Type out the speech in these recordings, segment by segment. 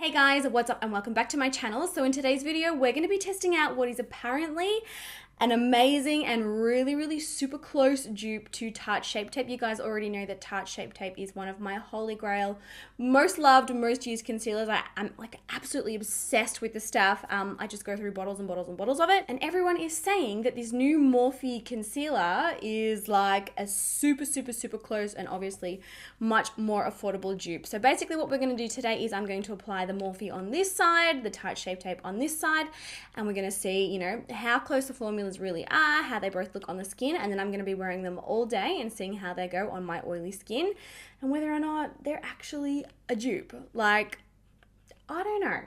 Hey guys, what's up and welcome back to my channel. So in today's video, we're going to be testing out what is apparently an amazing and really super close dupe to Tarte Shape Tape. You guys already know that Tarte Shape Tape is one of my holy grail, most loved, most used concealers. I'm like absolutely obsessed with the stuff. I just go through bottles and bottles and bottles of it. And everyone is saying that this new Morphe concealer is like a super close and obviously much more affordable dupe. So basically what we're going to do today is I'm going to apply the Morphe on this side, the Tarte Shape Tape on this side, and we're going to see, you know, how close the formulas really are, how they both look on the skin, and then I'm going to be wearing them all day and seeing how they go on my oily skin and whether or not they're actually a dupe. Like, I don't know.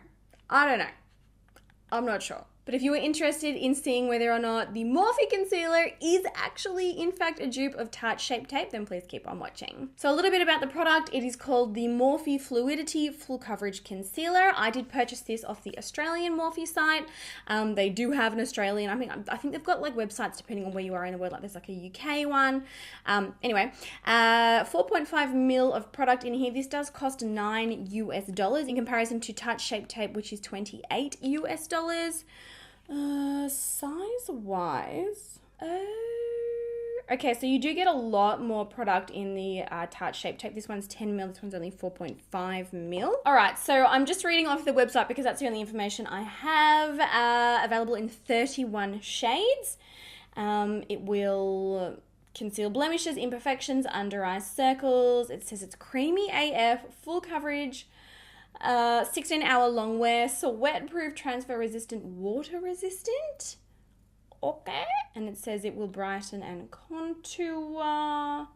I'm not sure. But if you were interested in seeing whether or not the Morphe concealer is actually, in fact, a dupe of Tarte Shape Tape, then please keep on watching. So a little bit about the product. It is called the Morphe Fluidity Full Coverage Concealer. I did purchase this off the Australian Morphe site. They do have an Australian, I think they've got like websites depending on where you are in the world, like there's like a UK one. Anyway, 4.5 mil of product in here. This does cost $9 US in comparison to Tarte Shape Tape, which is $28 US. Size wise, okay, so you do get a lot more product in the Tarte Shape Tape. This one's 10 mil, this one's only 4.5 mil. All right, so I'm just reading off the website because that's the only information I have. Available in 31 shades. It will conceal blemishes, imperfections, under eye circles. It says it's creamy AF, full coverage, 16-hour long wear, sweat proof, transfer resistant, water resistant. Okay. And it says it will brighten and contour.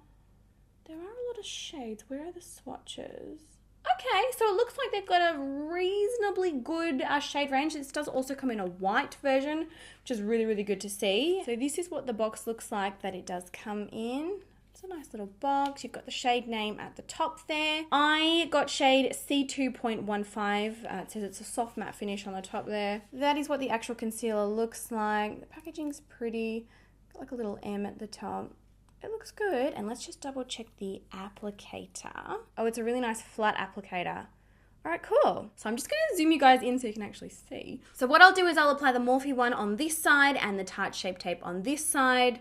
There are a lot of shades. Where are the swatches? Okay, so it looks like they've got a reasonably good shade range. This does also come in a white version, which is really good to see. So this is what the box looks like that it does come in. It's a nice little box. You've got the shade name at the top there. I got shade C2.15. It says it's a soft matte finish on the top there. That is what the actual concealer looks like. The packaging's pretty. Got like a little M at the top. It looks good. And let's just double check the applicator. Oh, it's a really nice flat applicator. All right, cool. So I'm just going to zoom you guys in so you can actually see. So what I'll do is I'll apply the Morphe one on this side and the Tarte Shape Tape on this side.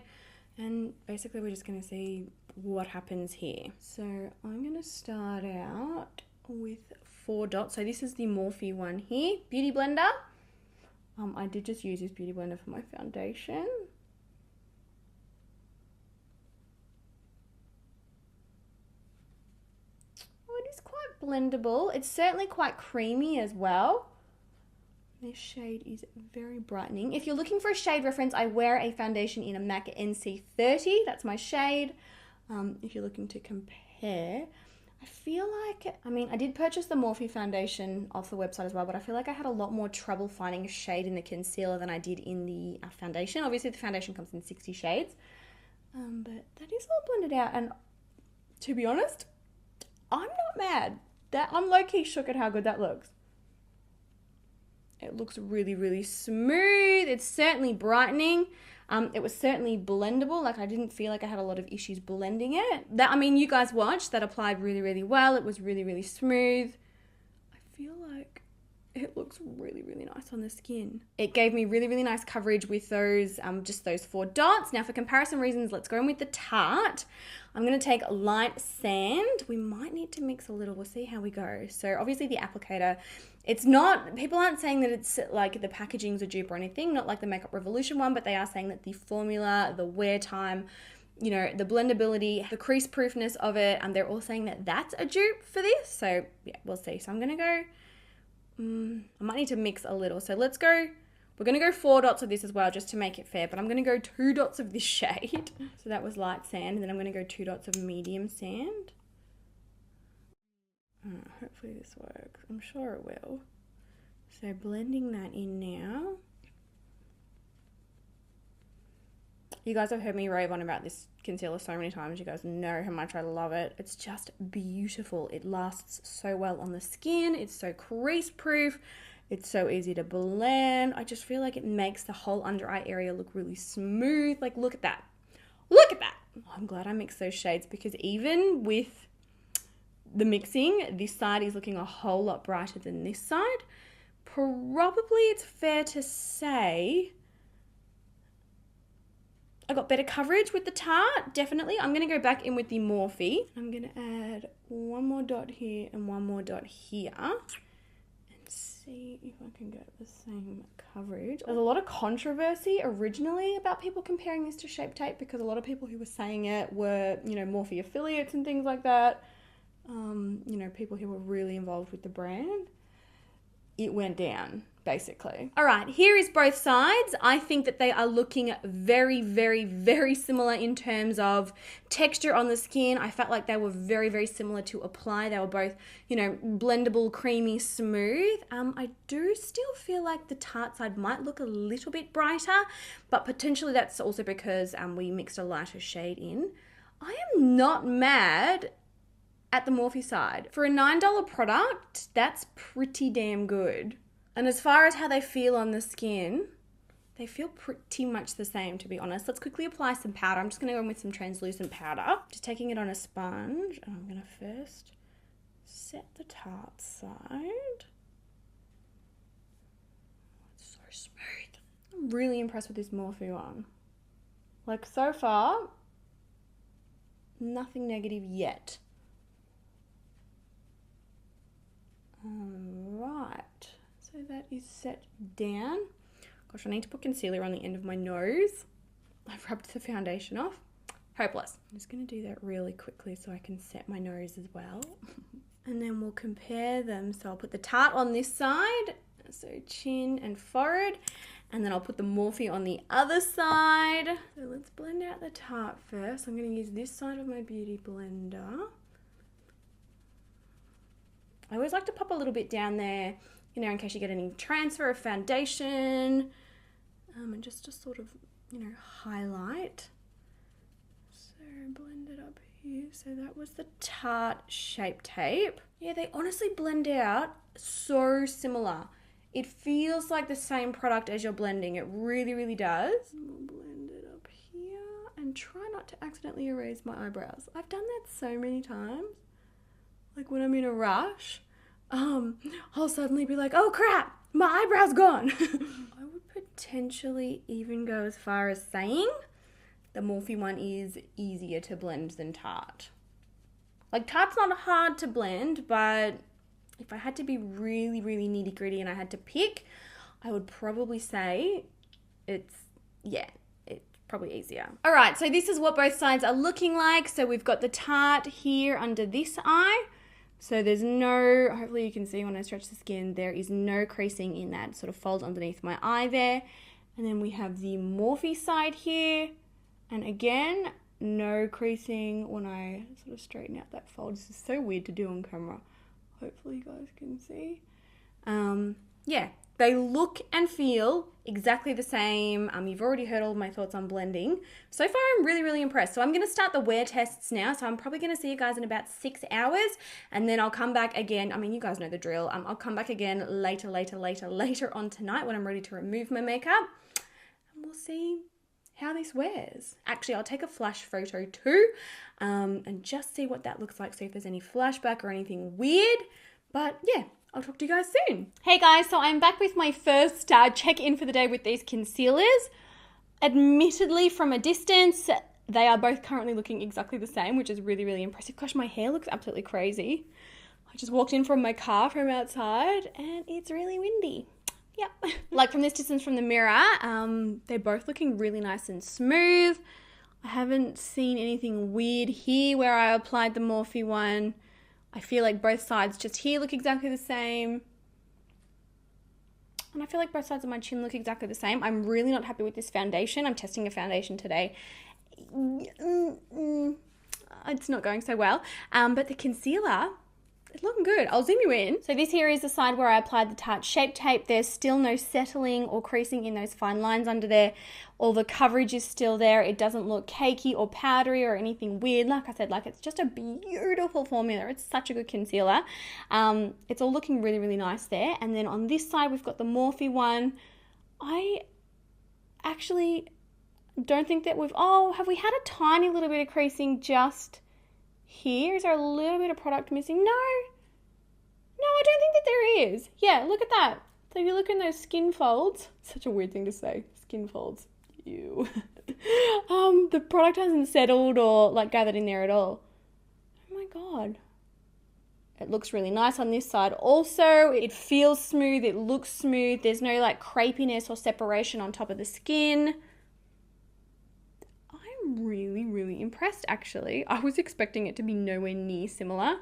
And basically we're just going to see what happens here. So I'm going to start out with 4 dots. So this is the Morphe one here. Beauty blender. I did just use this beauty blender for my foundation. Oh, it is quite blendable. It's certainly quite creamy as well. This shade is very brightening. If you're looking for a shade reference, I wear a foundation in a MAC NC30. That's my shade. If you're looking to compare, I feel like, I did purchase the Morphe foundation off the website as well, but I feel like I had a lot more trouble finding a shade in the concealer than I did in the foundation. Obviously, the foundation comes in 60 shades, but that is all blended out. And to be honest, I'm not mad. I'm low-key shook at how good that looks. It looks really smooth. It's certainly brightening. It was certainly blendable. Like, I didn't feel like I had a lot of issues blending it. You guys watched. That applied really well. It was really smooth. I feel like it looks really nice on the skin. It gave me really nice coverage with those, just those 4 dots. Now, for comparison reasons, let's go in with the Tarte. I'm going to take light sand. We might need to mix a little. We'll see how we go. So obviously the applicator, it's not, people aren't saying that it's like the packaging's a dupe or anything, not like the Makeup Revolution one, but they are saying that the formula, the wear time, you know, the blendability, the crease proofness of it, they're all saying that that's a dupe for this. So yeah, we'll see. So I'm going to go, I might need to mix a little. So let's go. We're going to go 4 dots of this as well, just to make it fair, but I'm going to go 2 dots of this shade. So that was light sand, and then I'm going to go 2 dots of medium sand. Hopefully this works. I'm sure it will. So blending that in now. You guys have heard me rave on about this concealer so many times. You guys know how much I love it. It's just beautiful. It lasts so well on the skin. It's so crease proof. It's so easy to blend. I just feel like it makes the whole under eye area look really smooth. Like, look at that. Look at that. I'm glad I mixed those shades because even with the mixing, this side is looking a whole lot brighter than this side. Probably it's fair to say I got better coverage with the Tarte, definitely. I'm going to go back in with the Morphe. I'm going to add one more dot here and one more dot here and see if I can get the same coverage. There's a lot of controversy originally about people comparing this to Shape Tape because a lot of people who were saying it were, you know, Morphe affiliates and things like that. You know, people who were really involved with the brand. It went down, basically. All right, here is both sides. I think that they are looking very, very, very similar in terms of texture on the skin. I felt like they were very, very similar to apply. They were both, you know, blendable, creamy, smooth. I do still feel like the Tarte side might look a little bit brighter, but potentially that's also because we mixed a lighter shade in. I am not mad at the Morphe side. For a $9 product, that's pretty damn good. And as far as how they feel on the skin, they feel pretty much the same, to be honest. Let's quickly apply some powder. I'm just going to go in with some translucent powder. Just taking it on a sponge. And I'm going to first set the Tarte side. It's so smooth. I'm really impressed with this Morphe one. Like, so far, nothing negative yet. Alright, so that is set down. Gosh, I need to put concealer on the end of my nose. I've rubbed the foundation off. Hopeless. I'm just going to do that really quickly so I can set my nose as well. And then we'll compare them. So I'll put the Tarte on this side, so chin and forehead. And then I'll put the Morphe on the other side. So let's blend out the Tarte first. I'm going to use this side of my beauty blender. I always like to pop a little bit down there, you know, in case you get any transfer of foundation, and just to sort of, you know, highlight. So blend it up here. So that was the Tarte Shape Tape. Yeah, they honestly blend out so similar. It feels like the same product as you're blending. It really, really does. We'll blend it up here and try not to accidentally erase my eyebrows. I've done that so many times. Like when I'm in a rush, I'll suddenly be like, oh crap, my eyebrow's gone. I would potentially even go as far as saying the Morphe one is easier to blend than Tarte. Like Tarte's not hard to blend, but if I had to be really, really nitty gritty and I had to pick, I would probably say it's probably easier. All right, so this is what both sides are looking like. So we've got the Tarte here under this eye. So there's no, hopefully you can see when I stretch the skin, there is no creasing in that sort of fold underneath my eye there. And then we have the Morphe side here. And again, no creasing when I sort of straighten out that fold. This is so weird to do on camera. Hopefully you guys can see. Yeah, they look and feel exactly the same. You've already heard all of my thoughts on blending. So far, I'm really, really impressed. So I'm going to start the wear tests now. So I'm probably going to see you guys in about 6 hours. And then I'll come back again. I mean, you guys know the drill. I'll come back again later on tonight when I'm ready to remove my makeup. And we'll see how this wears. Actually, I'll take a flash photo too and just see what that looks like. See if there's any flashback or anything weird. But yeah, I'll talk to you guys soon. Hey guys, so I'm back with my first check-in for the day with these concealers. Admittedly, from a distance, they are both currently looking exactly the same, which is really, really impressive. Gosh, my hair looks absolutely crazy. I just walked in from my car from outside and it's really windy. Yep. Like from this distance from the mirror, they're both looking really nice and smooth. I haven't seen anything weird here where I applied the Morphe one. I feel like both sides just here look exactly the same. And I feel like both sides of my chin look exactly the same. I'm really not happy with this foundation. I'm testing a foundation today. It's not going so well. But the concealer, it's looking good. I'll zoom you in. So this here is the side where I applied the Tarte Shape Tape. There's still no settling or creasing in those fine lines under there. All the coverage is still there. It doesn't look cakey or powdery or anything weird. Like I said, like it's just a beautiful formula. It's such a good concealer. It's all looking really, really nice there. And then on this side, we've got the Morphe one. I actually don't think that have we had a tiny little bit of creasing just here. Is there a little bit of product missing? No, I don't think that there is. Yeah, look at that. So if you look in those skin folds, such a weird thing to say, skin folds, ew. The product hasn't settled or like gathered in there at all. Oh my God. It looks really nice on this side. Also, it feels smooth. It looks smooth. There's no like crepiness or separation on top of the skin. I'm really, really impressed actually. I was expecting it to be nowhere near similar.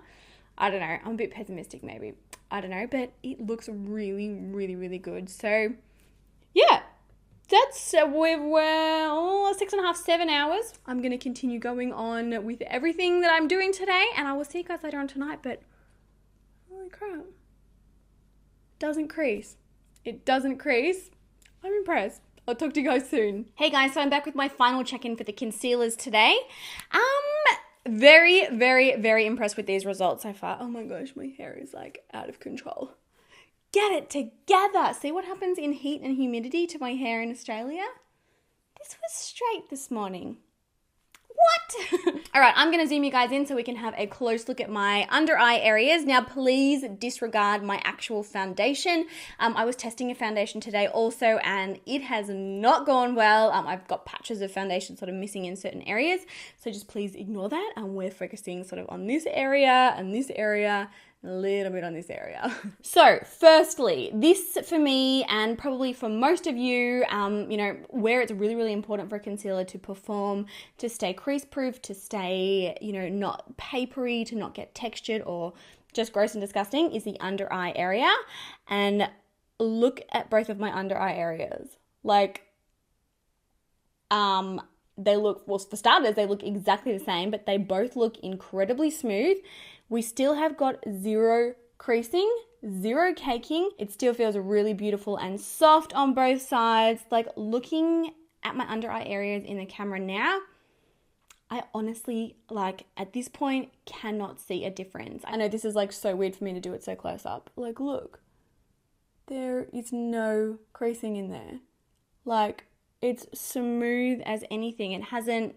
I don't know. I'm a bit pessimistic maybe. I don't know, but it looks really, really, really good. So yeah, that's we're 6.5, 7 hours. I'm going to continue going on with everything that I'm doing today, and I will see you guys later on tonight, but holy crap. Doesn't crease. It doesn't crease. I'm impressed. I'll talk to you guys soon. Hey guys, so I'm back with my final check-in for the concealers today. Very, very, very impressed with these results so far. Oh my gosh, my hair is like out of control. Get it together. See what happens in heat and humidity to my hair in Australia? This was straight this morning. What? All right, I'm gonna zoom you guys in so we can have a close look at my under eye areas. Now, please disregard my actual foundation. I was testing a foundation today also, and it has not gone well. I've got patches of foundation sort of missing in certain areas. So just please ignore that. And we're focusing sort of on this area and this area, a little bit on this area. So firstly, this for me and probably for most of you, you know, where it's really, really important for a concealer to perform, to stay crease proof, to stay, you know, not papery, to not get textured or just gross and disgusting is the under eye area. And look at both of my under eye areas. Like, they look, well, for starters, they look exactly the same, but they both look incredibly smooth. We still have got zero creasing, zero caking. It still feels really beautiful and soft on both sides. Like, looking at my under eye areas in the camera now, I honestly, like, at this point, cannot see a difference. I know this is like so weird for me to do it so close up. Like, look, there is no creasing in there. Like, it's smooth as anything. It hasn't,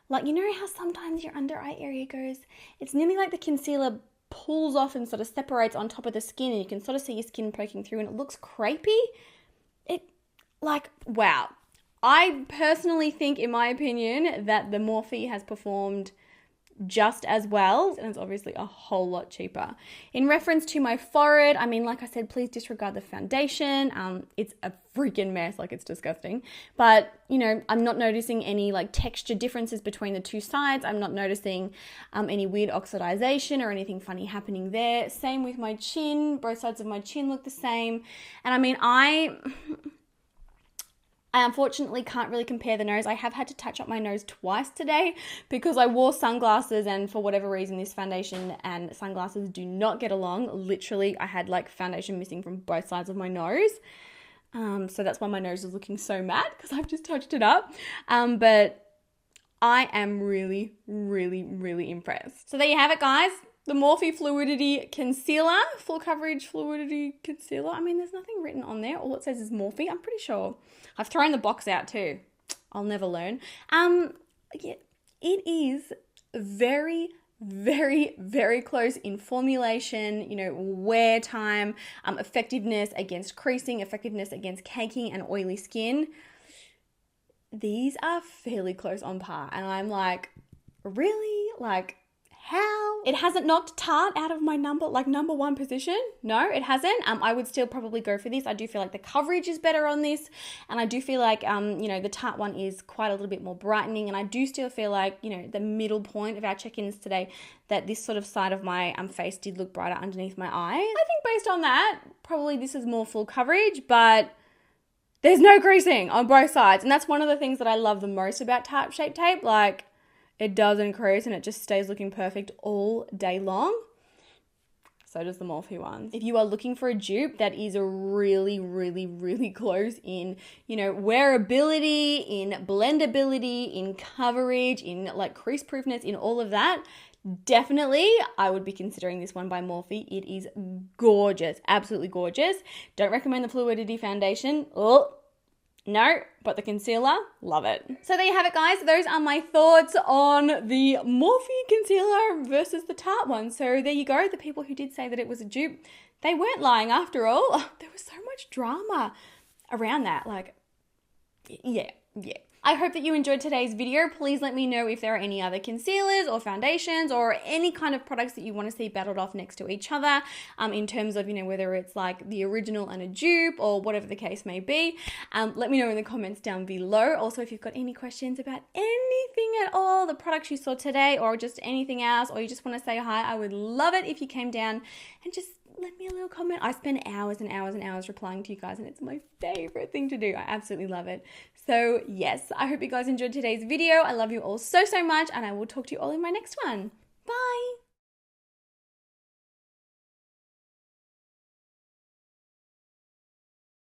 like, you know how sometimes your under eye area goes, it's nearly like the concealer pulls off and sort of separates on top of the skin and you can sort of see your skin poking through and it looks crepey. It, like, wow. I personally think, in my opinion, that the Morphe has performed just as well, and it's obviously a whole lot cheaper. In reference to my forehead, I mean, like I said, please disregard the foundation. It's a freaking mess, like, it's disgusting. But, you know, I'm not noticing any like texture differences between the two sides. I'm not noticing any weird oxidization or anything funny happening there. Same with my chin. Both sides of my chin look the same. And I mean, I unfortunately can't really compare the nose. I have had to touch up my nose twice today because I wore sunglasses, and for whatever reason this foundation and sunglasses do not get along. Literally, I had like foundation missing from both sides of my nose. So that's why my nose is looking so matte, because I've just touched it up. But I am really, really, really impressed. So there you have it, guys. The Morphe Fluidity Concealer, full coverage Fluidity Concealer. I mean, there's nothing written on there. All it says is Morphe. I'm pretty sure. I've thrown the box out too. I'll never learn. Yeah, it is very, very, very close in formulation, you know, wear time, effectiveness against creasing, effectiveness against caking and oily skin. These are fairly close on par. And I'm like, really? Like, how? It hasn't knocked Tarte out of my number one position. No, it hasn't. I would still probably go for this. I do feel like the coverage is better on this. And I do feel like, you know, the Tarte one is quite a little bit more brightening. And I do still feel like, you know, the middle point of our check-ins today, that this sort of side of my face did look brighter underneath my eyes. I think based on that, probably this is more full coverage, but there's no creasing on both sides. And that's one of the things that I love the most about Tarte Shape Tape. Like, it doesn't crease and it just stays looking perfect all day long. So does the Morphe one. If you are looking for a dupe that is really, really, really close in, you know, wearability, in blendability, in coverage, in like crease proofness, in all of that, definitely I would be considering this one by Morphe. It is gorgeous, absolutely gorgeous. Don't recommend the Fluidity foundation. Oh, No, but the concealer, love it. So there you have it, guys. Those are my thoughts on the Morphe concealer versus the Tarte one. So there you go. The people who did say that it was a dupe, they weren't lying after all. There was so much drama around that. Like, yeah. I hope that you enjoyed today's video. Please let me know if there are any other concealers or foundations or any kind of products that you want to see battled off next to each other, in terms of, whether it's like the original and a dupe or whatever the case may be. Let me know in the comments down below. Also, if you've got any questions about anything at all, the products you saw today or just anything else, or you just want to say hi, I would love it if you came down and just let me a little comment. I spend hours and hours and hours replying to you guys, and it's my favorite thing to do. I absolutely love it. So yes, I hope you guys enjoyed today's video. I love you all so much, and I will talk to you all in my next one. Bye.